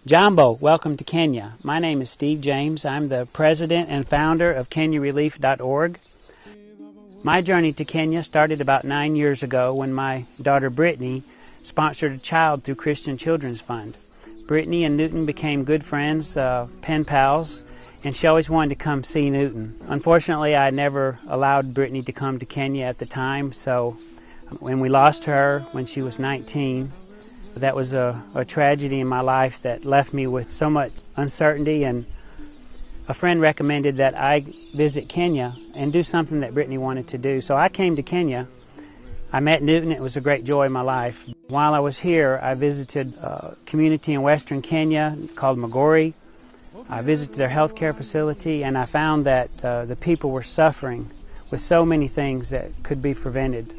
Jambo, welcome to Kenya. My name is Steve James. I'm the president and founder of Kenyarelief.org. My journey to Kenya started about 9 years ago when my daughter Brittany sponsored a child through Christian Children's Fund. Brittany and Newton became good friends, pen pals, and she always wanted to come see Newton. Unfortunately, I never allowed Brittany to come to Kenya at the time, so when we lost her when she was 19, that was a tragedy in my life that left me with so much uncertainty, and a friend recommended that I visit Kenya and do something that Brittany wanted to do. So I came to Kenya. I met Newton. It was a great joy in my life. While I was here, I visited a community in western Kenya called Magori. I visited their healthcare facility, and I found that the people were suffering with so many things that could be prevented.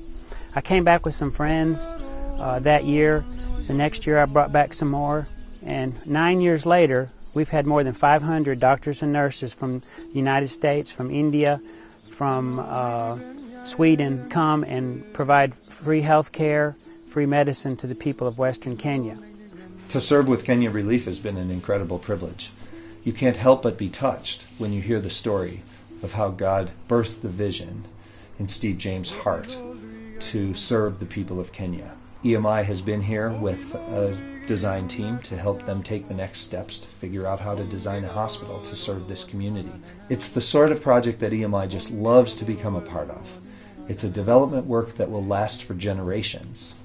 I came back with some friends that year. The next year I brought back some more, and 9 years later we've had more than 500 doctors and nurses from the United States, from India, from Sweden come and provide free health care, free medicine to the people of western Kenya. To serve with Kenyarelief has been an incredible privilege. You can't help but be touched when you hear the story of how God birthed the vision in Steve James' heart to serve the people of Kenya. EMI has been here with a design team to help them take the next steps to figure out how to design a hospital to serve this community. It's the sort of project that EMI just loves to become a part of. It's a development work that will last for generations,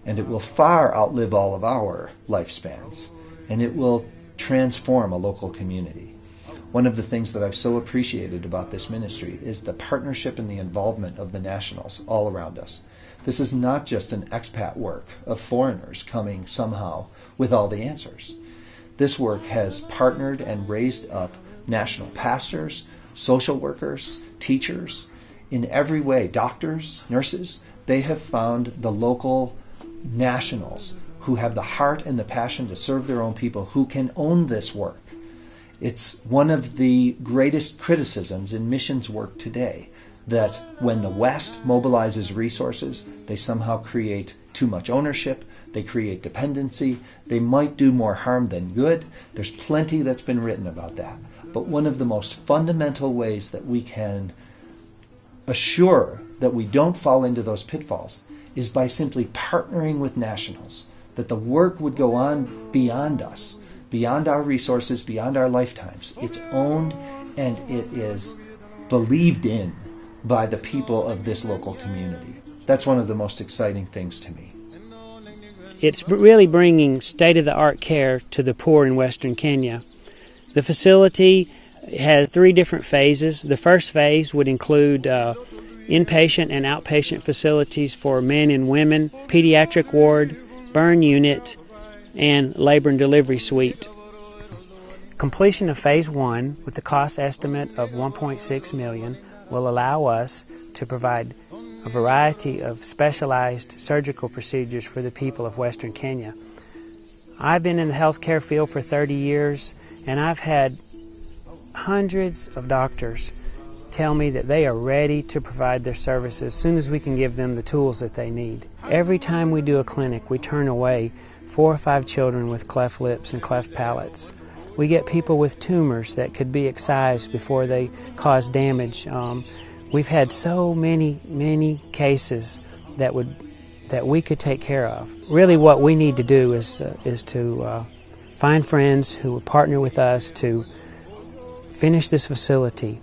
and it will far outlive all of our lifespans, and it will transform a local community. One of the things that I've so appreciated about this ministry is the partnership and the involvement of the nationals all around us. This is not just an expat work of foreigners coming somehow with all the answers. This work has partnered and raised up national pastors, social workers, teachers, in every way, doctors, nurses. They have found the local nationals who have the heart and the passion to serve their own people, who can own this work. It's one of the greatest criticisms in missions work today, that when the West mobilizes resources, they somehow create too much ownership, they create dependency, they might do more harm than good. There's plenty that's been written about that. But one of the most fundamental ways that we can assure that we don't fall into those pitfalls is by simply partnering with nationals, that the work would go on beyond us, beyond our resources, beyond our lifetimes. It's owned and it is believed in by the people of this local community. That's one of the most exciting things to me. It's really bringing state-of-the-art care to the poor in western Kenya. The facility has 3 different phases. The first phase would include inpatient and outpatient facilities for men and women, pediatric ward, burn unit, and labor and delivery suite. Completion of phase 1 with the cost estimate of $1.6 million will allow us to provide a variety of specialized surgical procedures for the people of western Kenya. I've been in the healthcare field for 30 years, and I've had hundreds of doctors tell me that they are ready to provide their services as soon as we can give them the tools that they need. Every time we do a clinic, we turn away 4 or 5 children with cleft lips and cleft palates. We get people with tumors that could be excised before they cause damage. We've had so many cases that we could take care of. Really, what we need to do is to find friends who will partner with us to finish this facility